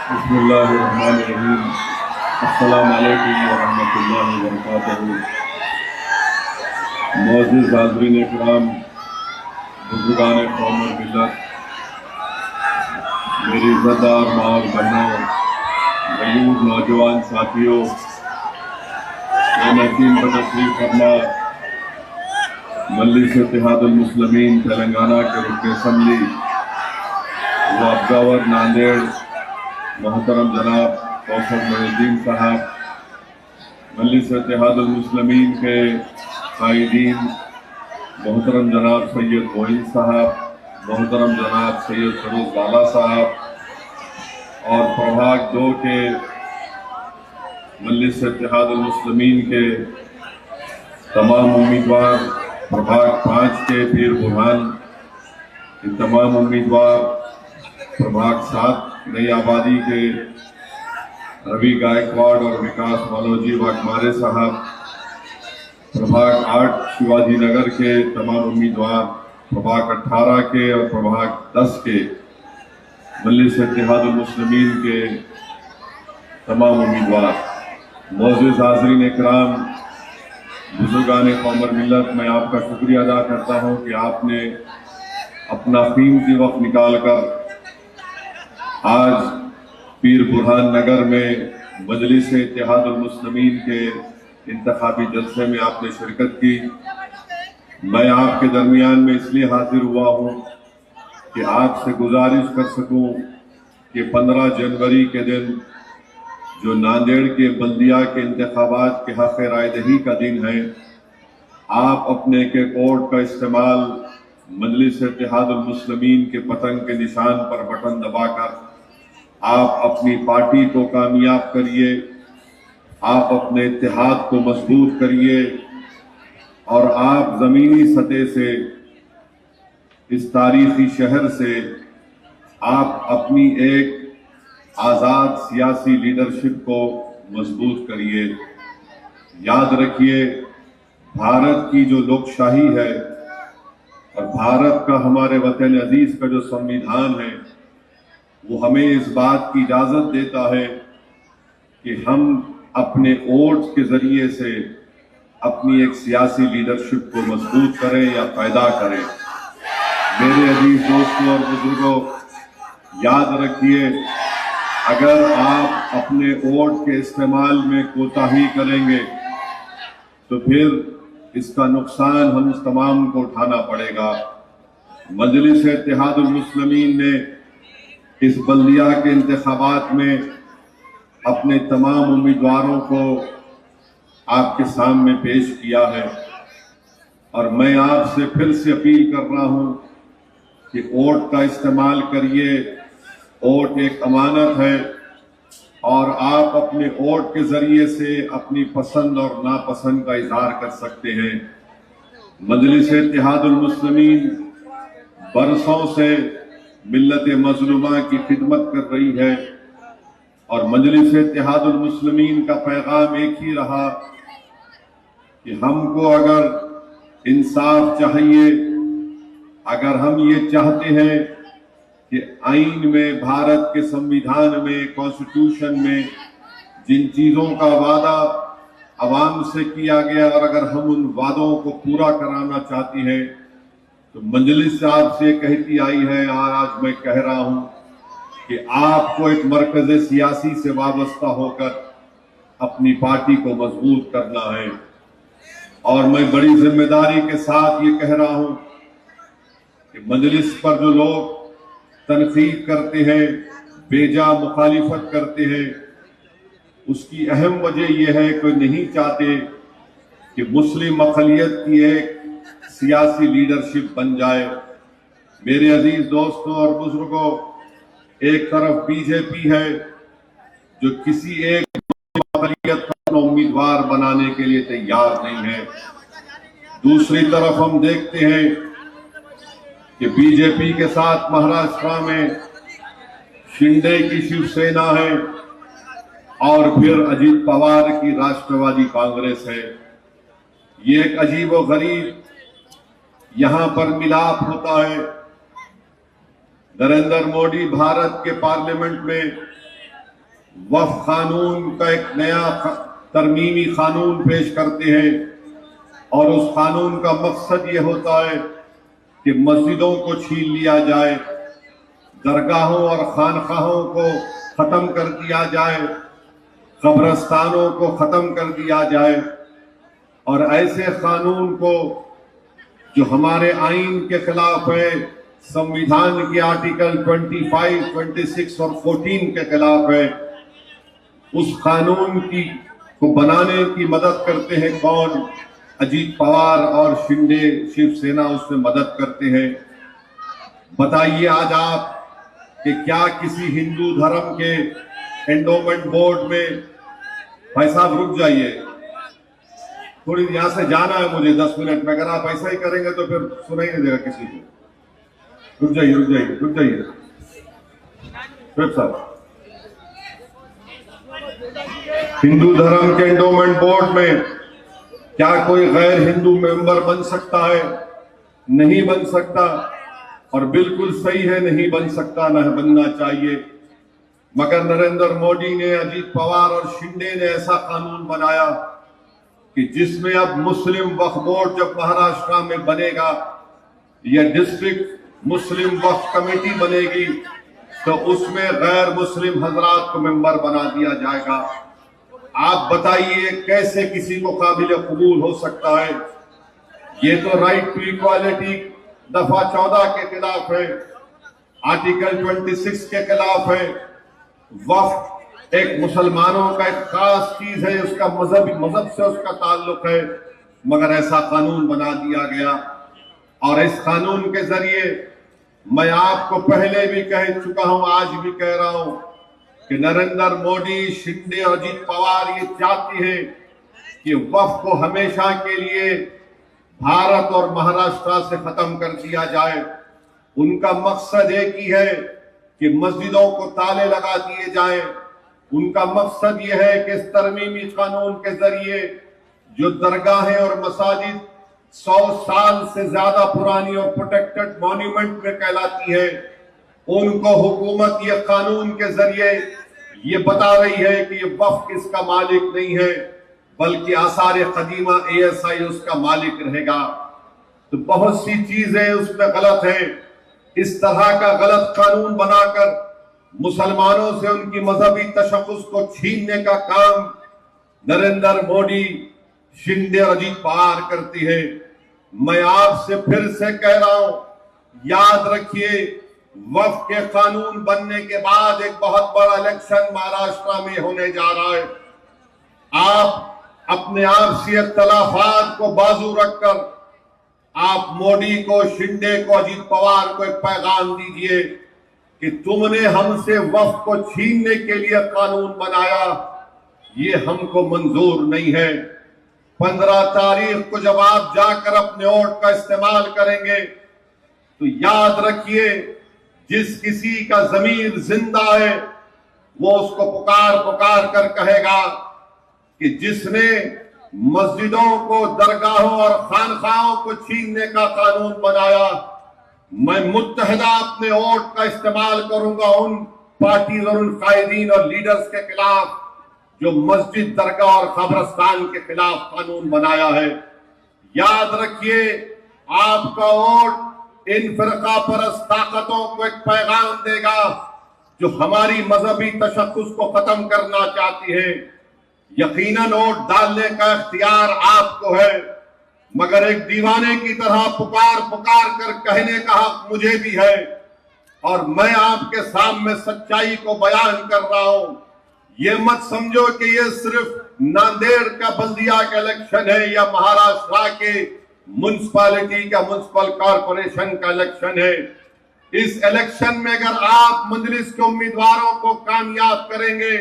बिस्मिल्लाहिर्रहमानिर्रहीम। अस्सलामु अलैकुम वरहमतुल्लाहि वबरकातुहू। मौजूद हाज़रीन इकराम, बुजुर्गान कौम और मिल्लत, मेरी इज़्ज़तदार माँ और बहनों, गयूर नौजवान साथियों, नसीम पर तशरीफ फरमा मजलिस इत्तेहादुल मुस्लिमीन तेलंगाना के रुकन असम्बली व अब्जावर नांदेड़ मोहतरम जनाब कौसर मोइनुद्दीन साहब, मजलिस इत्तेहादुल मुस्लिमीन के कायदीन मोहतरम जनाब सैयद मोइन साहब, मोहतरम जनाब सैयद फरोज बाला साहब और प्रभाग 2 के मजलिस इत्तेहादुल मुस्लिमीन के तमाम उम्मीदवार, प्रभाग 5 के पीर बुरहान के तमाम उम्मीदवार, प्रभाग 7 नई आबादी के रवि गायकवाड़ और विकास मालोजी वाघमारे साहब, प्रभाग 8 शिवाजी नगर के तमाम उम्मीदवार, प्रभाग 18 के और प्रभाग 10 के मजलिस इत्तेहादुल मुस्लिमीन के तमाम उम्मीदवार, मौजूद हाज़रीन इकराम, बुजुर्गान कौम और मिल्लत, मैं आपका शुक्रिया अदा करता हूँ कि आपने अपना कीमती वक्त निकाल कर आज पीर बुरहान नगर में मजलिस इत्तेहादुल मुस्लिमीन के इंतखाबी जलसे में आपने शिरकत की। मैं आपके दरमियान में इसलिए हाजिर हुआ हूँ कि आपसे गुजारिश कर सकूँ कि 15 जनवरी के दिन जो नांदेड़ के बल्दिया के इंतखाबात के हक़ रायदही का दिन है, आप अपने के कोड का इस्तेमाल मजलिस इत्तेहादुल मुस्लिमीन के पतंग के निशान पर बटन दबाकर आप अपनी पार्टी को कामयाब करिए, आप अपने इत्तेहाद को मजबूत करिए और आप ज़मीनी सतह से, इस तारीखी शहर से आप अपनी एक आज़ाद सियासी लीडरशिप को मजबूत करिए। याद रखिए, भारत की जो लोकशाही है और भारत का, हमारे वतन अजीज का जो संविधान है, वो हमें इस बात की इजाज़त देता है कि हम अपने वोट के ज़रिए से अपनी एक सियासी लीडरशिप को मजबूत करें या पैदा करें। मेरे अजीज दोस्तों और बुजुर्गों, याद रखिए, अगर आप अपने वोट के इस्तेमाल में कोताही करेंगे तो फिर इसका नुकसान हम तमाम को उठाना पड़ेगा। मजलिस इत्तेहादुल मुस्लिमीन ने इस बल्दिया के इंतखाबात में अपने तमाम उम्मीदवारों को आपके सामने पेश किया है और मैं आपसे फिर से अपील कर रहा हूं कि वोट का इस्तेमाल करिए। वोट एक अमानत है और आप अपने वोट के जरिए से अपनी पसंद और नापसंद का इजहार कर सकते हैं। मजलिस इत्तेहादुल मुस्लिमीन बरसों से मिल्लत मजलूमा की खिदमत कर रही है और मजलिस इत्तेहादुल मुस्लिमीन का पैगाम एक ही रहा कि हमको अगर इंसाफ चाहिए, अगर हम ये चाहते हैं कि आईन में, भारत के संविधान में, कॉन्स्टिट्यूशन में जिन चीजों का वादा अवाम से किया गया और अगर हम उन वादों को पूरा कराना चाहती हैं तो मजलिस आपसे कहती आई है, आज मैं कह रहा हूं कि आपको एक मरकज सियासी से वाबस्ता होकर अपनी पार्टी को मजबूत करना है। और मैं बड़ी जिम्मेदारी के साथ ये कह रहा हूं कि मजलिस पर जो लोग तनकीद करते हैं, बेजा मुखालिफत करते हैं, उसकी अहम वजह यह है कि नहीं चाहते कि मुस्लिम अक़लियत की एक सियासी लीडरशिप बन जाए। मेरे अजीज दोस्तों और बुजुर्गों, एक तरफ बीजेपी है जो किसी एक अक़लियत का उम्मीदवार बनाने के लिए तैयार नहीं है, दूसरी तरफ हम देखते हैं कि बीजेपी के साथ महाराष्ट्र में शिंदे की शिवसेना है और फिर अजीत पवार की राष्ट्रवादी कांग्रेस है। ये एक अजीब व गरीब यहां पर मिलाप होता है। नरेंद्र मोदी भारत के पार्लियामेंट में वक्फ कानून का एक नया तरमीमी कानून पेश करते हैं और उस कानून का मकसद ये होता है कि मस्जिदों को छीन लिया जाए, दरगाहों और खानकाहों को खत्म कर दिया जाए, कब्रस्तानों को खत्म कर दिया जाए और ऐसे कानून को जो हमारे आइन के खिलाफ है, संविधान के आर्टिकल 25, 26 और 14 के खिलाफ है, उस कानून को बनाने की मदद करते हैं कौन? अजीत पवार और शिंदे शिवसेना उसमें मदद करते हैं। बताइए आज आप कि क्या किसी हिंदू धर्म के एंडोमेंट बोर्ड में, भाई साहब रुक जाइए, थोड़ी यहां से जाना है मुझे 10 मिनट में, अगर आप ऐसा ही करेंगे तो फिर सुनाई नहीं देगा किसी को। रुक जाइए रुक जाइए रुक जाइए साहब। हिंदू धर्म के एंडोमेंट बोर्ड में क्या कोई गैर हिंदू मेंबर बन सकता है? नहीं बन सकता, और बिल्कुल सही है, नहीं बन सकता, न बनना चाहिए। मगर नरेंद्र मोदी ने, अजीत पवार और शिंदे ने ऐसा कानून बनाया कि जिसमें अब मुस्लिम वक्फ बोर्ड जब महाराष्ट्र में बनेगा या डिस्ट्रिक्ट मुस्लिम वक्फ कमेटी बनेगी तो उसमें गैर मुस्लिम हजरात को मेंबर बना दिया जाएगा। आप बताइए कैसे किसी को काबिल कबूल हो सकता है? ये तो राइट टू इक्वालिटी दफा 14 के खिलाफ है, आर्टिकल 26 के खिलाफ है। वक्फ एक मुसलमानों का एक खास चीज है, उसका मजहब से उसका ताल्लुक है, मगर ऐसा कानून बना दिया गया। और इस कानून के जरिए मैं आपको पहले भी कह चुका हूं, आज भी कह रहा हूं कि नरेंद्र मोदी, शिंदे और अजीत पवार ये चाहते हैं कि वक्फ को हमेशा के लिए भारत और महाराष्ट्र से खत्म कर दिया जाए। उनका मकसद एक ही है कि मस्जिदों को ताले लगा दिए जाएं। उनका मकसद यह है कि इस तरमीमी कानून के जरिए जो दरगाहें और मसाजिद 100 साल से ज्यादा पुरानी और प्रोटेक्टेड मॉन्यूमेंट में कहलाती है, उनको हुकूमत ये कानून के जरिए ये बता रही है कि ये वक्फ इसका मालिक नहीं है, बल्कि आसार कदीमा ASI उसका मालिक रहेगा। तो बहुत सी चीजें उसमें गलत है। इस तरह का गलत कानून बनाकर मुसलमानों से उनकी मजहबी तशख्खुस को छीनने का काम नरेंद्र मोदी, शिंदे और अजीत पवार करती है। मैं आपसे फिर से कह रहा हूं, याद रखिए, वक्फ के कानून बनने के बाद एक बहुत बड़ा इलेक्शन महाराष्ट्र में होने जा रहा है। आप अपने आपसी इख्तलाफात को बाजू रखकर आप मोदी को, शिंदे को, अजीत पवार को एक पैगाम दीजिए कि तुमने हमसे वक्फ को छीनने के लिए कानून बनाया, ये हमको मंजूर नहीं है। 15 तारीख को जब आप जाकर अपने वोट का इस्तेमाल करेंगे तो याद रखिए, जिस किसी का जमीर जिंदा है वो उसको पुकार पुकार कर कहेगा कि जिसने मस्जिदों को, दरगाहों और खानकाहों को छीनने का कानून बनाया, मैं मुत्तहिदा अपने वोट का इस्तेमाल करूंगा उन पार्टी और उन कायदीन और लीडर्स के खिलाफ जो मस्जिद, दरगाह और कब्रिस्तान के खिलाफ कानून बनाया है। याद रखिए, आपका वोट इन फिरका परस्त ताकतों को एक पैगाम देगा जो हमारी मजहबी तशख्खुस को खत्म करना चाहती है। यकीनन वोट डालने का इख्तियार आपको है, मगर एक दीवाने की तरह पुकार पुकार कर कहने का हक मुझे भी है। और मैं आपके सामने सच्चाई को बयान कर रहा हूं। ये मत समझो कि ये सिर्फ नांदेड़ का बल्दिया का इलेक्शन है या महाराष्ट्र के म्युनिसिपैलिटी का, म्युनिसिपल कॉर्पोरेशन का इलेक्शन है। इस इलेक्शन में अगर आप मजलिस के उम्मीदवारों को कामयाब करेंगे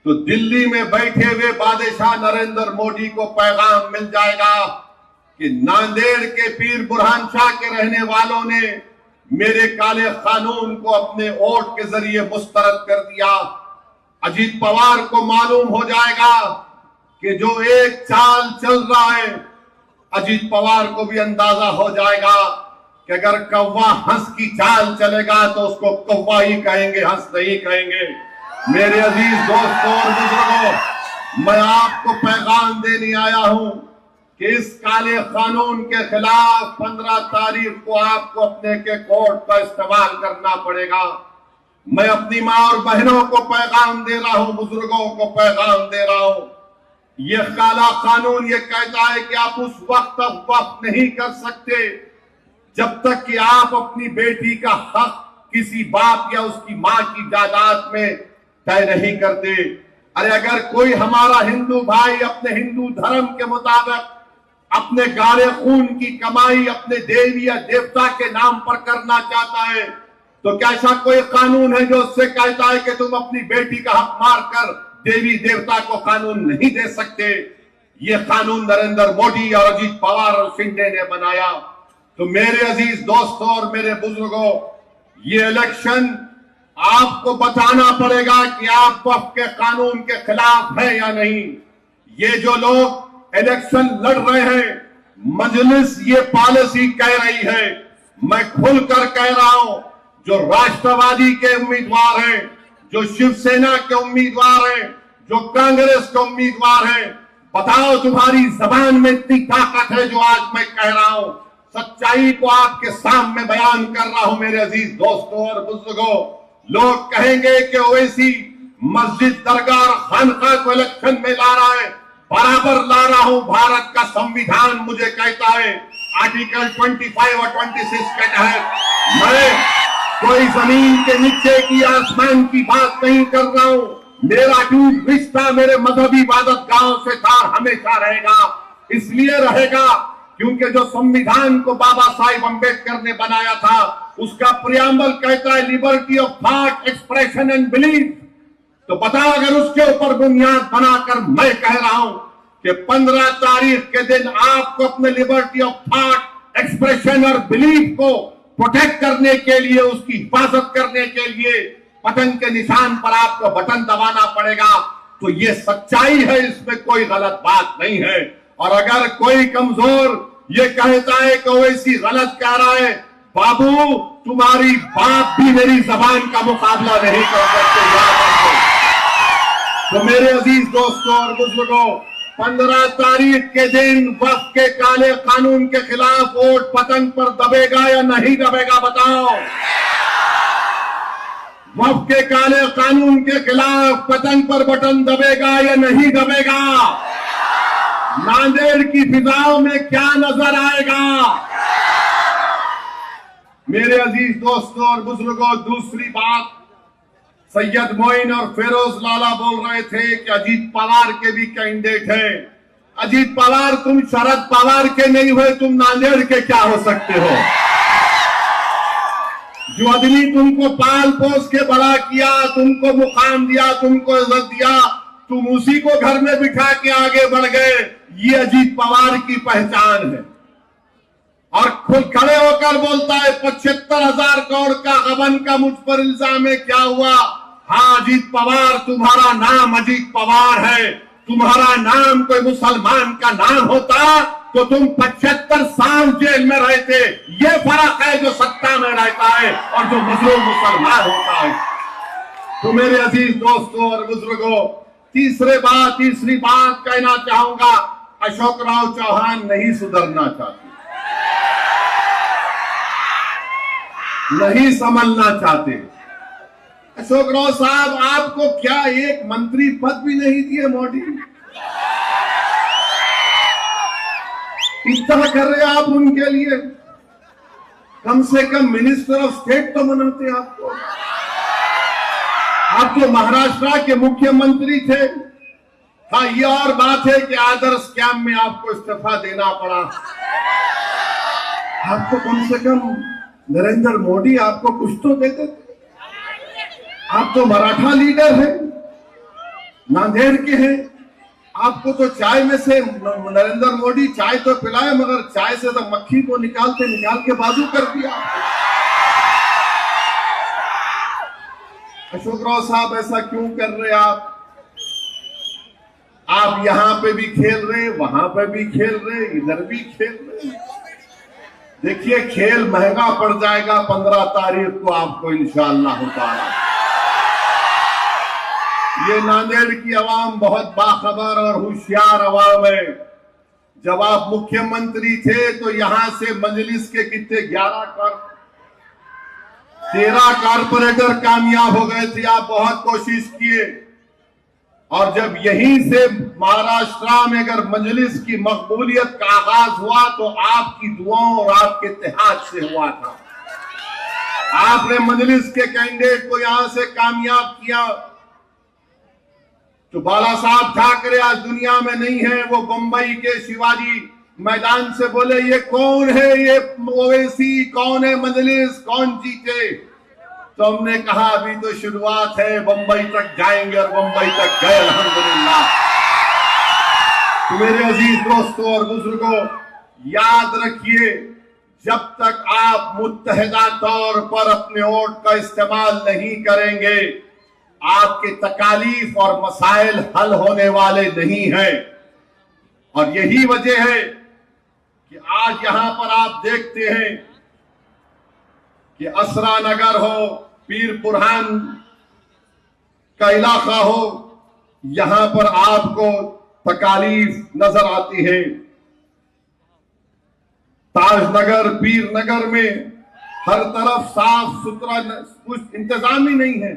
तो दिल्ली में बैठे हुए बादशाह नरेंद्र मोदी को पैगाम मिल जाएगा कि नांदेड़ के पीर बुरहान शाह के रहने वालों ने मेरे काले कानून को अपने वोट के जरिए मुस्तरद कर दिया। अजीत पवार को मालूम हो जाएगा कि जो एक चाल चल रहा है, अजीत पवार को भी अंदाजा हो जाएगा कि अगर कौवा हंस की चाल चलेगा तो उसको कौवा ही कहेंगे, हंस नहीं कहेंगे। मेरे अजीज दोस्तों और बुजुर्गों, मैं आपको पैगाम देने आया हूं कि इस काले कानून के खिलाफ 15 तारीख को आपको अपने के कोर्ट का इस्तेमाल करना पड़ेगा। मैं अपनी मां और बहनों को पैगाम दे रहा हूं, बुजुर्गों को पैगाम दे रहा हूं। यह काला कानून ये कहता है कि आप उस वक्त तक वक्त नहीं कर सकते जब तक कि आप अपनी बेटी का हक किसी बाप या उसकी मां की जायदाद में तय नहीं करते। अरे अगर कोई हमारा हिंदू भाई अपने हिंदू धर्म के मुताबिक अपने गाढ़े खून की कमाई अपने देवी या देवता के नाम पर करना चाहता है, तो क्या ऐसा कोई कानून है जो उससे कहता है कि तुम अपनी बेटी का हक मार कर देवी देवता को कानून नहीं दे सकते? ये कानून नरेंद्र मोदी और अजीत पवार और शिंदे ने बनाया। तो मेरे अजीज दोस्तों और मेरे बुजुर्गों, ये इलेक्शन आपको बताना पड़ेगा कि आप वक्फ के कानून के खिलाफ है या नहीं। ये जो लोग इलेक्शन लड़ रहे हैं, मजलिस ये पॉलिसी कह रही है, मैं खुलकर कह रहा हूं, जो राष्ट्रवादी के उम्मीदवार हैं, जो शिवसेना के उम्मीदवार हैं, जो कांग्रेस के उम्मीदवार हैं, बताओ तुम्हारी जबान में इतनी ताकत है जो आज मैं कह रहा हूं, सच्चाई को आपके सामने बयान कर रहा हूं। मेरे अजीज दोस्तों और बुजुर्गों, लोग कहेंगे कि ओवैसी मस्जिद दरगाह और खानका को इलेक्शन में ला रहा है, बराबर ला रहा हूं। भारत का संविधान मुझे कहता है, आर्टिकल 25 और 26 के तहत मैं कोई जमीन के नीचे की आसमान की बात नहीं कर रहा हूं। मेरा टूट रिश्ता मेरे मजहबी इबादत गांव से था, हमेशा रहेगा। इसलिए रहेगा क्योंकि जो संविधान को बाबा साहिब अंबेडकर ने बनाया था, उसका प्रियम्बल कहता है liberty of thought, expression and belief. तो बताओ, अगर उसके ऊपर बुनियाद बनाकर मैं कह रहा हूं कि 15 तारीख के दिन आपको अपने लिबर्टी ऑफ थॉट, एक्सप्रेशन और बिलीफ को प्रोटेक्ट करने के लिए, उसकी हिफाजत करने के लिए पतंग के निशान पर आपको बटन दबाना पड़ेगा। तो ये सच्चाई है, इसमें कोई गलत बात नहीं है। और अगर कोई कमजोर ये कहता है कि ओवैसी गलत कह रहा है, बाबू तुम्हारी बाप भी मेरी जबान का मुकाबला नहीं कर सकते, याद रखो। तो मेरे अजीज दोस्तों और बुजुर्गों, 15 तारीख के दिन वक्फ के काले कानून के खिलाफ वोट पतंग पर दबेगा या नहीं दबेगा? बताओ। वक्फ के काले कानून के खिलाफ पतंग पर बटन दबेगा या नहीं दबेगा? नांदेड़ की फिजाओं में क्या नजर आएगा? मेरे अजीज दोस्तों और बुजुर्गों, दूसरी बात, सैयद मोइन और फिरोज लाला बोल रहे थे कि अजीत पवार के भी कैंडिडेट हैं। अजीत पवार, तुम शरद पवार के नहीं हुए, तुम नांदेड़ के क्या हो सकते हो? जो आदमी तुमको पाल पोस के बड़ा किया, तुमको मुकाम दिया, तुमको इज्जत दिया, तुम उसी को घर में बिठा के आगे बढ़ गए। ये अजीत पवार की पहचान है। और खुद खड़े होकर बोलता है 75,000 करोड़ का गबन का मुझ पर इल्जाम है, क्या हुआ? हाँ अजीत पवार, तुम्हारा नाम अजीत पवार है। तुम्हारा नाम कोई मुसलमान का नाम होता तो तुम 75 साल जेल में रहते। ये फर्क है जो सत्ता में रहता है और जो मजलूम मुसलमान होता है। तो मेरे अजीज दोस्तों और बुजुर्गों, तीसरी बात कहना चाहूंगा, अशोक राव चौहान नहीं सुधरना चाहते, नहीं संभलना चाहते। अशोक राव साहब, आपको क्या एक मंत्री पद भी नहीं दिए मोदी? इतना कर रहे आप उनके लिए, कम से कम मिनिस्टर ऑफ स्टेट तो बनाते आपको। आप तो महाराष्ट्र के मुख्यमंत्री थे। हाँ, ये और बात है कि आदर्श स्कैम में आपको इस्तीफा देना पड़ा। आपको कम से कम नरेंद्र मोदी आपको कुछ तो देते थे। आप तो मराठा लीडर हैं, नांदेड़ के हैं। आपको तो चाय में से नरेंद्र मोदी चाय तो पिलाए, मगर चाय से तो मक्खी को निकाल के बाजू कर दिया। अशोक राव साहब, ऐसा क्यों कर रहे आप? आप यहां पे भी खेल रहे, वहां पे भी खेल रहे, इधर भी खेल रहे। देखिए, खेल महंगा पड़ जाएगा 15 तारीख को आपको इंशाअल्लाह ताला। ये नांदेड़ की आवाम बहुत बाखबर और होशियार आवाम है। जब आप मुख्यमंत्री थे तो यहां से मजलिस के कितने 13 कारपोरेटर कामयाब हो गए थे। आप बहुत कोशिश किए और जब यहीं से महाराष्ट्र में अगर मजलिस की मकबूलियत का आगाज हुआ तो आपकी दुआओं और आपके इत्तेहाद से हुआ था। आपने मजलिस के कैंडिडेट को यहां से कामयाब किया। तो बाला साहब ठाकरे आज दुनिया में नहीं है, वो बंबई के शिवाजी मैदान से बोले ये कौन है, ये ओवैसी कौन है, मजलिस कौन जीते। तो हमने कहा अभी तो शुरुआत है, बंबई तक जाएंगे और बंबई तक गए अल्हम्दुलिल्लाह। तो मेरे अजीज दोस्तों और बुजुर्गों, याद रखिए जब तक आप मुत्तहिदा तौर पर अपने वोट का इस्तेमाल नहीं करेंगे आपके तकालीफ और मसाइल हल होने वाले नहीं हैं। और यही वजह है कि आज यहां पर आप देखते हैं कि असरा नगर हो, पीर बुरहान का इलाका हो, यहां पर आपको तकालीफ नजर आती है। ताजनगर, पीर नगर में हर तरफ साफ सुथरा कुछ इंतजाम ही नहीं है।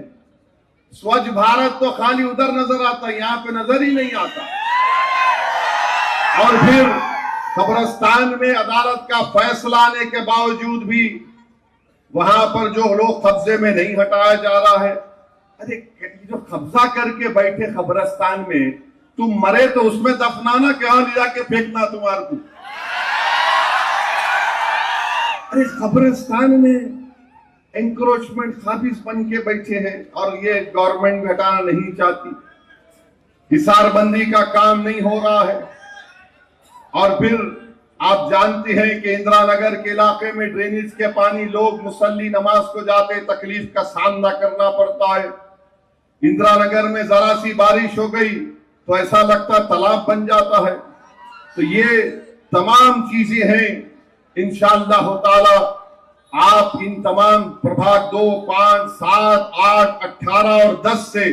स्वच्छ भारत तो खाली उधर नजर आता है, यहां पे नजर ही नहीं आता। और फिर कब्रिस्तान में अदालत का फैसला आने के बावजूद भी वहां पर जो लोग कब्जे में नहीं हटाया जा रहा है। अरे जो कब्जा करके बैठे कब्रिस्तान में, तुम मरे तो उसमें दफनाना, क्या ले जाके फेंकना तुम्हारे को। अरे कब्रिस्तान में एंक्रोचमेंट काबिज बन के बैठे हैं और ये गवर्नमेंट हटाना नहीं चाहती। हिसारबंदी का काम नहीं हो रहा है। और फिर आप जानते हैं कि इंदिरा नगर के इलाके में ड्रेनेज के पानी, लोग मुसल्ली नमाज को जाते तकलीफ का सामना करना पड़ता है। इंदिरा नगर में जरा सी बारिश हो गई तो ऐसा लगता तालाब बन जाता है। तो ये तमाम चीजें हैं। इंशाअल्लाह ताला आप इन तमाम प्रभाग 2, 5, 7, 8, 18 और 10 से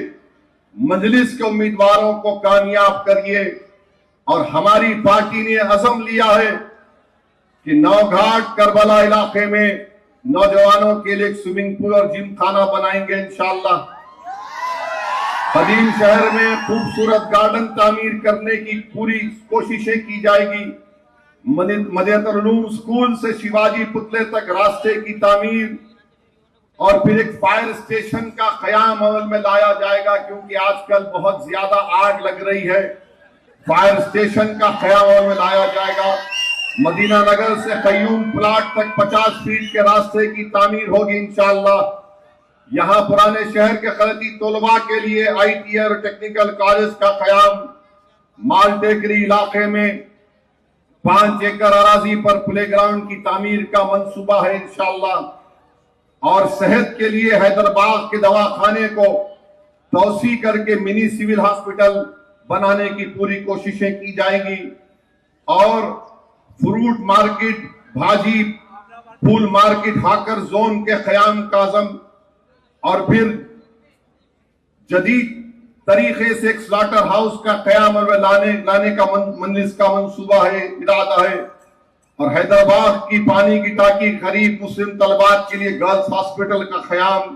मजलिस के उम्मीदवारों को कामयाब करिए। और हमारी पार्टी ने अज़म लिया है कि नौघाट करबला इलाके में नौजवानों के लिए स्विमिंग पूल और जिम खाना बनाएंगे इंशाअल्लाह। कदीम शहर में खूबसूरत गार्डन तामीर करने की पूरी कोशिशें की जाएगी। मदीनतुल उलूम स्कूल से शिवाजी पुतले तक रास्ते की तामीर और फिर एक फायर स्टेशन का कयाम अमल में लाया जाएगा, क्योंकि आजकल बहुत ज्यादा आग लग रही है। फायर स्टेशन का कयाम अमल में लाया जाएगा। मदीना नगर से कयूम प्लाट तक 50 फीट के रास्ते की तामीर होगी इंशाअल्लाह। यहाँ पुराने शहर के खलती तलबा के लिए ITI और टेक्निकल कॉलेज का कयाम। मालटेकरी इलाके में 5 एकड़ अराजी पर प्लेग्राउंड की तामीर का मंसूबा है इंशाअल्लाह। और सेहत के लिए हैदराबाद के दवाखाने को तौसी करके मिनी सिविल हॉस्पिटल बनाने की पूरी कोशिशें की जाएगी। और फ्रूट मार्केट, भाजी फूल मार्केट, हाकर जोन के कयाम का आज़म। और फिर जदीद तरीके से एक स्लॉटर हाउस का कयाम लाने का मजलिस का मंसूबा है, इरादा है। और हैदराबाद की पानी की टाकी गरीब मुस्लिम तलबात के लिए गर्ल्स हॉस्पिटल का कयाम।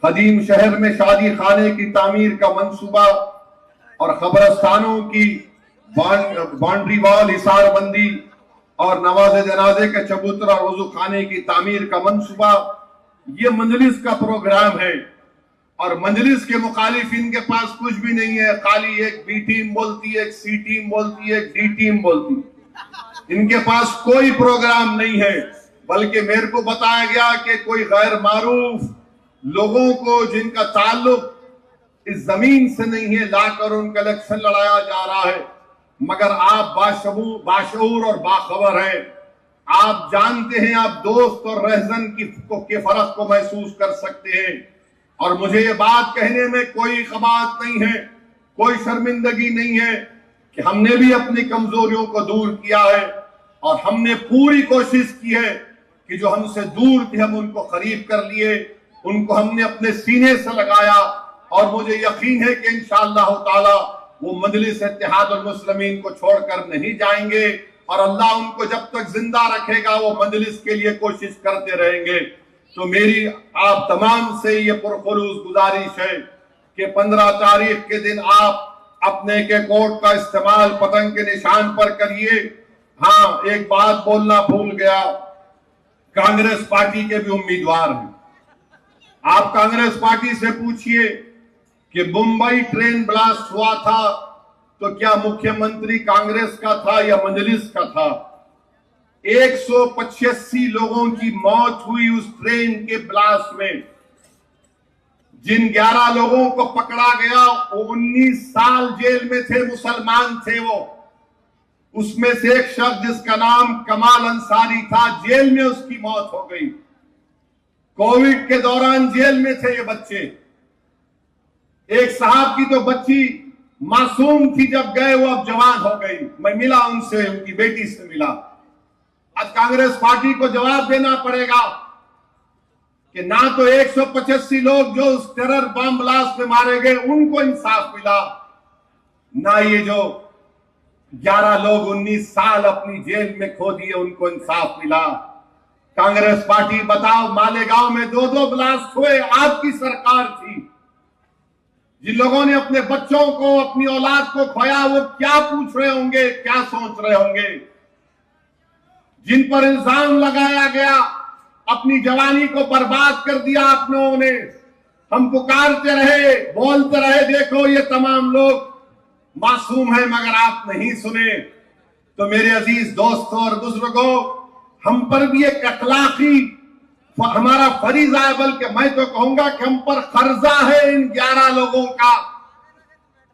कदीम शहर में शादी खाने की तामीर का मंसूबा और कब्रिस्तानों की बाउंड्री वॉल, हिसारबंदी और नवाज जनाजे के चबूतरा और वजू खाने की तामीर का मंसूबा। ये मजलिस का प्रोग्राम है। और मजलिस के मुखालिफ इनके पास कुछ भी नहीं है, खाली एक बी टीम बोलती है, एक सी टीम बोलती है, एक डी टीम बोलती है। इनके पास कोई प्रोग्राम नहीं है। बल्कि मेरे को बताया गया कि कोई गैर मारूफ लोगों को जिनका ताल्लुक इस जमीन से नहीं है लाकर उनका इलेक्शन लड़ाया जा रहा है। मगर आप बाशऊर और बाखबर हैं। आप जानते हैं, आप दोस्त और रहजन के फर्क को महसूस कर सकते हैं। और मुझे ये बात कहने में कोई खबात नहीं है, कोई शर्मिंदगी नहीं है कि हमने भी अपनी कमजोरियों को दूर किया है। और हमने पूरी कोशिश की है कि जो हमसे दूर थे हम उनको करीब कर लिए, उनको हमने अपने सीने से लगाया और मुझे यकीन है कि इंशाअल्लाह ताला वो मजलिस इत्तेहादुल मुस्लिमीन को छोड़कर नहीं जाएंगे और अल्लाह उनको जब तक जिंदा रखेगा वो मजलिस के लिए कोशिश करते रहेंगे। तो मेरी आप तमाम से ये पुरखुलूस गुजारिश है कि 15 तारीख के दिन आप अपने के कोट का इस्तेमाल पतंग के निशान पर करिए। हाँ, एक बात बोलना भूल गया, कांग्रेस पार्टी के भी उम्मीदवार हैं। आप कांग्रेस पार्टी से पूछिए कि मुंबई ट्रेन ब्लास्ट हुआ था तो क्या मुख्यमंत्री कांग्रेस का था या मजलिस का था? 185 लोगों की मौत हुई उस ट्रेन के ब्लास्ट में। जिन 11 लोगों को पकड़ा गया वो 19 साल जेल में थे, मुसलमान थे वो। उसमें से एक शख्स जिसका नाम कमाल अंसारी था, जेल में उसकी मौत हो गई। कोविड के दौरान जेल में थे ये बच्चे। एक साहब की तो बच्ची मासूम थी, जब गए वो अब जवान हो गई। मैं मिला उनसे, उनकी बेटी से मिला। आज कांग्रेस पार्टी को जवाब देना पड़ेगा कि ना तो 185 लोग जो उस टेरर बम ब्लास्ट में मारे गए उनको इंसाफ मिला, ना ये जो 11 लोग 19 साल अपनी जेल में खो दिए उनको इंसाफ मिला। कांग्रेस पार्टी बताओ, मालेगांव में 2-2 ब्लास्ट हुए, आपकी सरकार थी। जिन लोगों ने अपने बच्चों को, अपनी औलाद को खोया, वो क्या पूछ रहे होंगे, क्या सोच रहे होंगे? जिन पर इल्जाम लगाया गया, अपनी जवानी को बर्बाद कर दिया आप लोगों ने। हम पुकारते रहे, बोलते रहे, देखो ये तमाम लोग मासूम हैं, मगर आप नहीं सुने। तो मेरे अजीज दोस्तों और बुजुर्गों, हम पर भी एक अखलाकी हमारा फरीजा है, बल्कि मैं तो कहूंगा कि हम पर कर्जा है इन 11 लोगों का।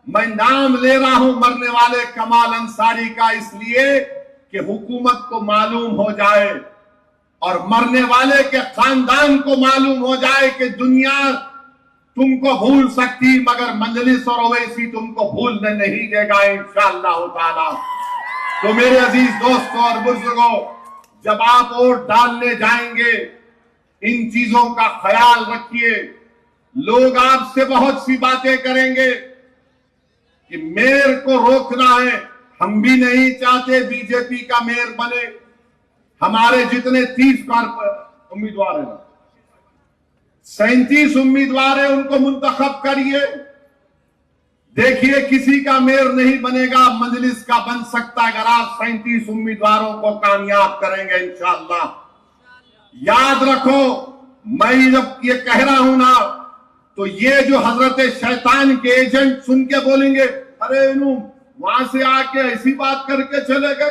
मैं नाम ले रहा हूं मरने वाले कमाल अंसारी का इसलिए कि हुकूमत को मालूम हो जाए और मरने वाले के खानदान को मालूम हो जाए कि दुनिया तुमको भूल सकती मगर मजलिस और ओवैसी तुमको भूलने नहीं देगा इंशाअल्लाह ताला। तो मेरे अजीज दोस्तों और बुजुर्गों, जब आप वोट डालने जाएंगे इन चीजों का ख्याल रखिए। लोग आपसे बहुत सी बातें करेंगे कि मेयर को रोकना है। हम भी नहीं चाहते बीजेपी का मेयर बने। हमारे जितने 30 उम्मीदवार हैं, 37 उम्मीदवार हैं, उनको मुंतखब करिए। देखिए किसी का मेयर नहीं बनेगा, मजलिस का बन सकता है अगर आप 37 उम्मीदवारों को कामयाब करेंगे इंशाअल्लाह। याद रखो, मैं जब ये कह रहा हूं ना, तो ये जो हजरत शैतान के एजेंट सुन के बोलेंगे, अरे इन्हों वहां से आके ऐसी बात करके चले गए।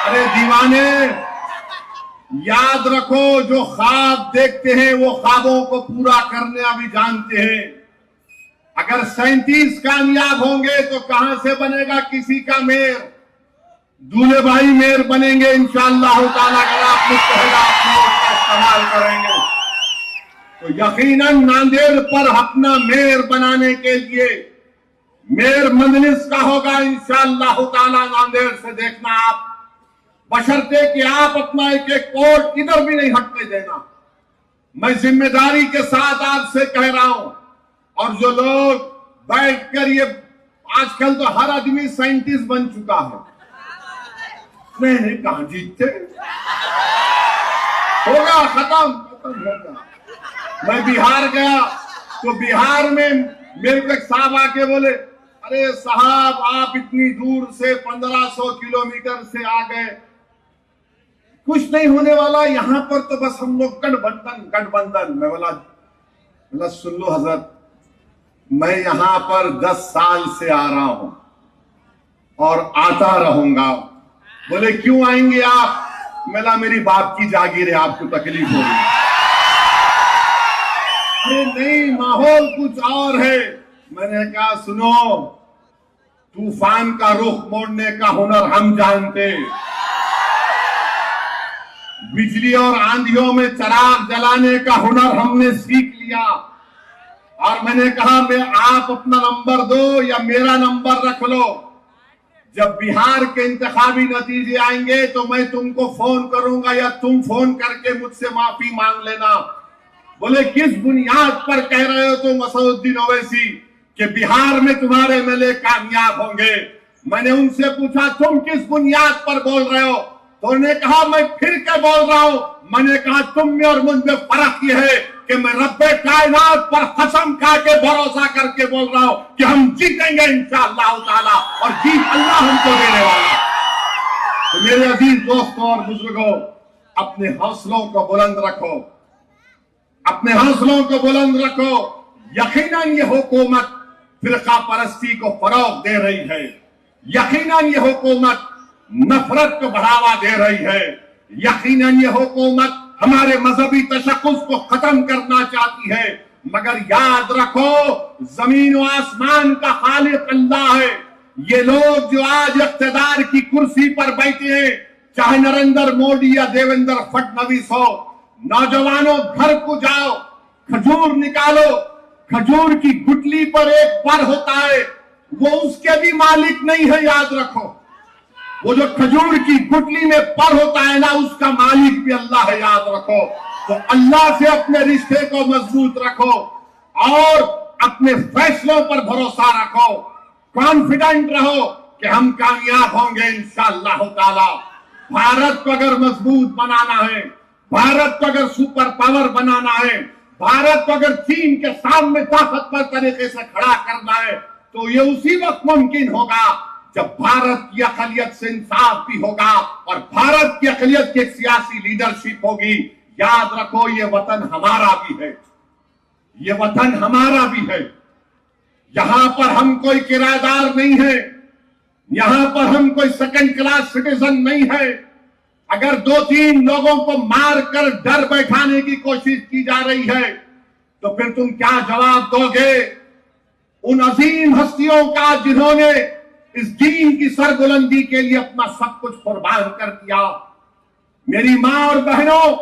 अरे दीवाने, याद रखो, जो ख्वाब देखते हैं वो ख्वाबों को पूरा करने अभी जानते हैं। अगर 37 कामयाब होंगे तो कहां से बनेगा किसी का मेयर? दूल्हे भाई मेयर बनेंगे इंशाअल्लाह ताला अगर आप मुत्तहिदा का इस्तेमाल करेंगे। तो यकीनन नांदेड़ पर अपना मेयर बनाने के लिए मेयर मजलिस का होगा इंशाअल्लाह ताला। नांदेड़ से देखना आप, बशर्ते कि आप अपना एक एक वोट इधर भी नहीं हटने देना। मैं जिम्मेदारी के साथ आपसे कह रहा हूं। और जो लोग बैठकर ये, आजकल तो हर आदमी साइंटिस्ट बन चुका है, नहीं कहां जीतते, होगा खत्म होगा। मैं बिहार गया तो बिहार में मेरे को एक साहब आके बोले, अरे साहब आप इतनी दूर से 1500 किलोमीटर से आ गए, कुछ नहीं होने वाला, यहां पर तो बस हम लोग गठबंधन। मैं बोला सुन लो हजरत, मैं यहां पर 10 साल से आ रहा हूं और आता रहूंगा। बोले क्यों आएंगे आप? मेरा मेरी बाप की जागीर है, आपको तकलीफ होगी। अरे नहीं, माहौल कुछ और है। मैंने कहा सुनो, तूफान का रुख मोड़ने का हुनर हम जानते, बिजली और आंधियों में चिराग जलाने का हुनर हमने सीख लिया। और मैंने कहा मैं आप अपना नंबर दो या मेरा नंबर रख लो, जब बिहार के इंतखाबी नतीजे आएंगे तो मैं तुमको फोन करूंगा या तुम फोन करके मुझसे माफी मांग लेना। बोले किस बुनियाद पर कह रहे हो तुम असदुद्दीन ओवैसी कि बिहार में तुम्हारे एमएलए कामयाब होंगे? मैंने उनसे पूछा तुम किस बुनियाद पर बोल रहे हो? तो उन्होंने कहा मैं फिर के बोल रहा हूं। मैंने कहा तुम में और मुझ में फर्क यह है कि मैं रब्बे कायनात पर कसम खा के भरोसा करके बोल रहा हूं कि हम जीतेंगे इंशाअल्लाह ताला, और जीत अल्लाह हमको देने वाला। तो मेरे अजीज दोस्तों और बुजुर्गों, अपने हौसलों को बुलंद रखो, अपने हौसलों को बुलंद रखो। यकीनन ये हुकूमत फिरका परस्ती को फरोग दे रही है, यकीनन ये हुकूमत नफरत को बढ़ावा दे रही है, यकीनन ये हुकूमत हमारे मजहबी तशक्कुस को खत्म करना चाहती है। मगर याद रखो जमीन व आसमान का खालिक अल्लाह है। ये लोग जो आज इख्तिदार की कुर्सी पर बैठे हैं, चाहे नरेंद्र मोदी या देवेंद्र फडणवीस हो, नौजवानों घर को जाओ, खजूर निकालो, खजूर की गुटली पर एक पर होता है, वो उसके भी मालिक नहीं है, याद रखो। वो जो खजूर की गुटली में पर होता है ना, उसका मालिक भी अल्लाह है, याद रखो। तो अल्लाह से अपने रिश्ते को मजबूत रखो और अपने फैसलों पर भरोसा रखो, कॉन्फिडेंट रहो कि हम कामयाब होंगे इंशाअल्लाह ताला। भारत को अगर मजबूत बनाना है, भारत को अगर सुपर पावर बनाना है, भारत को अगर चीन के सामने ताकतवर तरीके से खड़ा करना है, तो ये उसी वक्त मुमकिन होगा जब भारत की अक़लियत से इंसाफ भी होगा और भारत की अक़लियत की एक सियासी लीडरशिप होगी। याद रखो ये वतन हमारा भी है, ये वतन हमारा भी है। यहां पर हम कोई किराएदार नहीं है, यहां पर हम कोई सेकंड क्लास सिटीजन नहीं है। अगर 2-3 लोगों को मारकर डर बैठाने की कोशिश की जा रही है, तो फिर तुम क्या जवाब दोगे उन अजीम हस्तियों का जिन्होंने इस दीन की सरबुलंदी के लिए अपना सब कुछ कुर्बान कर दिया? मेरी मां और बहनों,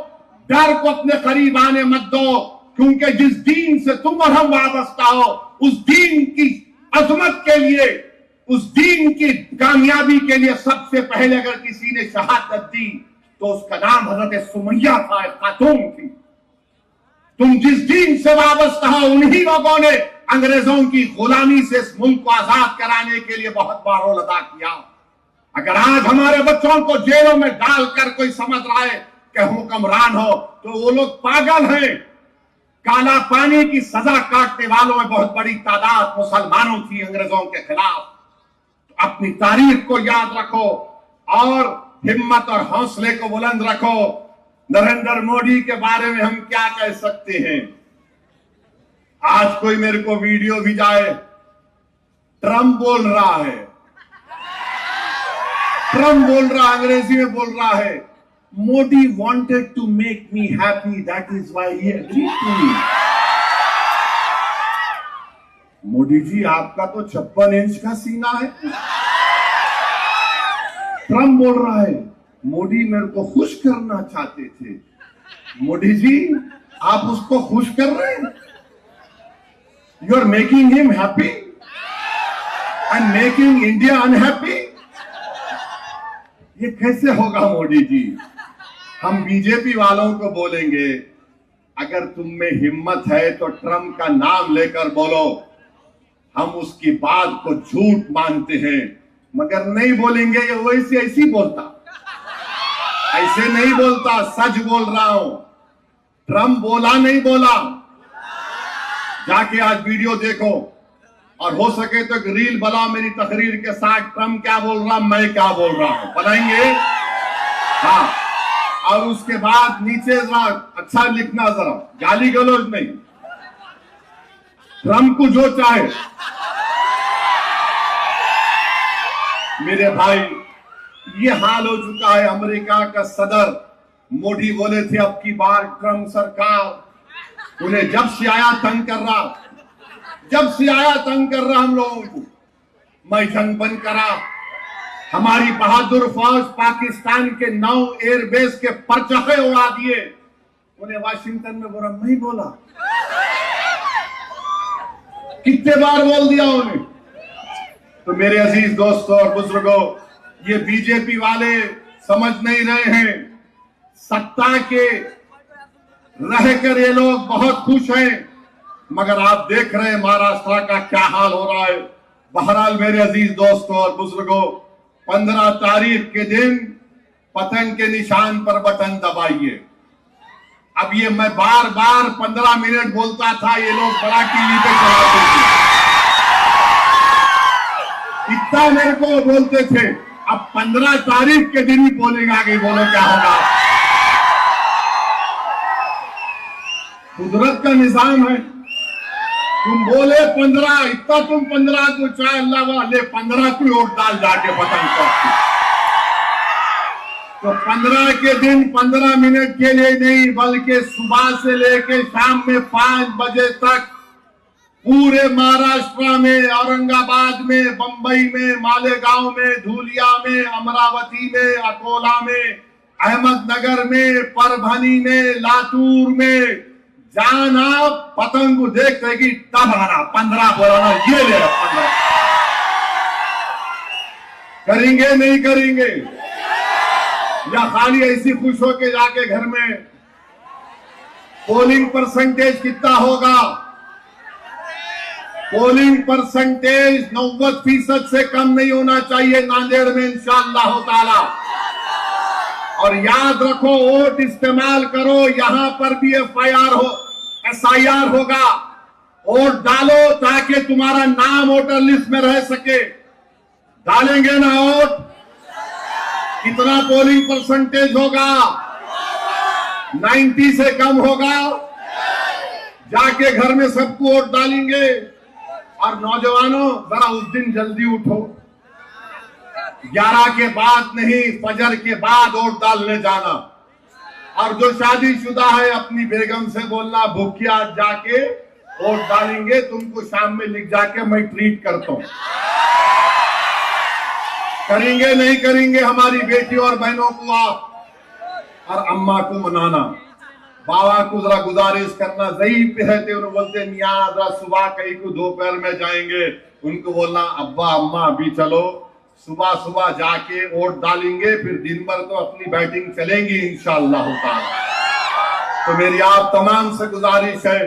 डर को अपने करीब आने मत दो, क्योंकि जिस दीन से तुम और हम वाबस्ता हो, उस दीन की अजमत के लिए, उस दीन की कामयाबी के लिए सबसे पहले अगर किसी ने शहादत दी तो उसका नाम हजरत सुमैया खातून थी। तुम जिस दीन से वाबस्ता हो, उन्हीं लोगों ने अंग्रेजों की गुलामी से इस मुल्क को आजाद कराने के लिए बहुत बड़ा रोल अदा किया। अगर आज हमारे बच्चों को जेलों में डालकर कोई समझ रहा है कि हुक्मरान हो, तो वो लोग पागल हैं। काला पानी की सजा काटने वालों में बहुत बड़ी तादाद मुसलमानों थी अंग्रेजों के खिलाफ। तो अपनी तारीख को याद रखो और हिम्मत और हौसले को बुलंद रखो। नरेंद्र मोदी के बारे में हम क्या कह सकते हैं? आज कोई मेरे को वीडियो भेजाए, ट्रम्प बोल रहा है, ट्रम्प बोल रहा, अंग्रेजी में बोल रहा है, Modi wanted to make me happy, that is why he agreed to me. Modi ji, आपका तो 56 इंच का सीना है। ट्रम्प बोल रहा है मोदी मेरे को खुश करना चाहते थे। मोदी जी, आप उसको खुश कर रहे हैं? You are making him happy and making India unhappy. ये कैसे होगा मोदी जी? हम बीजेपी वालों को बोलेंगे, अगर तुम में हिम्मत है तो ट्रम्प का नाम लेकर बोलो। हम उसकी बात को झूठ मानते हैं, मगर नहीं बोलेंगे। ये वैसे ऐसी बोलता, ऐसे नहीं बोलता, सच बोल रहा हूं। ट्रम्प बोला नहीं बोला, जाके आज वीडियो देखो और हो सके तो एक रील बनाओ मेरी तकरीर के साथ, ट्रम्प क्या बोल रहा, मैं क्या बोल रहा हूं, बनाएंगे। हाँ, और उसके बाद नीचे जरा अच्छा लिखना, जरा गाली गलौज नहीं, ट्रम्प को जो चाहे। मेरे भाई, ये हाल हो चुका है। अमेरिका का सदर मोदी बोले थे अब की बार ट्रम्प सरकार उन्हें जब से आया तंग कर रहा, जब से आया तंग कर रहा हम लोगों को। मैं जंग बंद करा, हमारी बहादुर फौज पाकिस्तान के 9 एयरबेस के परचखे उड़ा दिए। उन्हें वाशिंगटन में बुरा नहीं बोला, कितने बार बोल दिया उन्हें। तो मेरे अजीज दोस्तों और बुजुर्गों, ये बीजेपी वाले समझ नहीं रहे हैं। सत्ता के रहकर ये लोग बहुत खुश हैं, मगर आप देख रहे हैं महाराष्ट्र का क्या हाल हो रहा है। बहरहाल मेरे अजीज दोस्तों और बुजुर्गों, 15 तारीख के दिन पतंग के निशान पर बटन दबाइए। अब ये मैं बार बार 15 मिनट बोलता था, ये लोग बड़ा टीवी पे चलाते थे, इतना मेरे को बोलते थे। अब 15 तारीख के दिन ही बोलेगा, आगे बोलो क्या होगा। कुदरत का निजाम है, तुम बोले 15, इतना तुम 15 को चाहे अल्लाह वाले 15 को वोट डाल जाके पतंग करती। तो 15 के दिन 15 मिनट के लिए नहीं, बल्कि सुबह से लेके शाम में 5 बजे तक पूरे महाराष्ट्र में, औरंगाबाद में, बंबई में, मालेगांव में, धुलिया में, अमरावती में, अकोला में, अहमदनगर में, परभनी में, लातूर में जाना, पतंग को देख रहेगी तब आना। 15 बोलाना, ये ले 15 करेंगे नहीं करेंगे, या खाली ऐसी खुश होके जाके घर में। पोलिंग परसेंटेज कितना होगा? पोलिंग परसेंटेज 90% से कम नहीं होना चाहिए नांदेड़ में इंशाअल्लाह ताला। और याद रखो, वोट इस्तेमाल करो, यहां पर भी SIR होगा। वोट डालो ताकि तुम्हारा नाम वोटर लिस्ट में रह सके। डालेंगे ना वोट? कितना पोलिंग परसेंटेज होगा? 90 से कम होगा। जाके घर में सबको वोट डालेंगे। और नौजवानों, जरा उस दिन जल्दी उठो, 11 के बाद नहीं, फजर के बाद वोट डालने जाना। और जो शादीशुदा है, अपनी बेगम से बोलना, भूखिया जाके वोट डालेंगे, तुमको शाम में लिख जाके मैं ट्रीट करता हूं। करेंगे नहीं करेंगे? हमारी बेटी और बहनों को आप और अम्मा को मनाना, बाबा को जरा गुजारिश करना। ज़ईफ रहते उन्हें बोलते मियाँ जरा सुबह कहीं को दोपहर में जाएंगे, उनको बोलना अब्बा अम्मा अभी चलो, सुबह सुबह जाके वोट डालेंगे, फिर दिन भर तो अपनी बैटिंग चलेंगी इंशाअल्लाह ताला। तो मेरी आप तमाम से गुजारिश है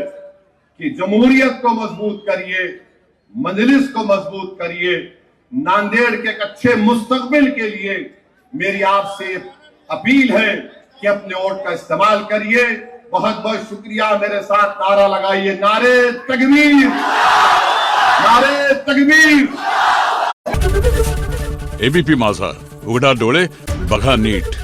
कि जमहूरियत को मजबूत करिए, मजलिस को मजबूत करिए। नांदेड़ के एक अच्छे मुस्तकबिल के लिए मेरी आपसे अपील है कि अपने वोट का इस्तेमाल करिए। बहुत बहुत शुक्रिया। मेरे साथ नारा लगाइए, नारे तकबीर, नारे तकबीर। एबीपी माझा, उघडा डोळे बघा नीट।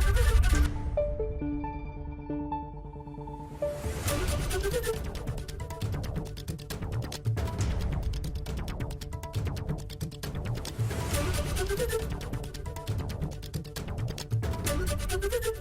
Thank you.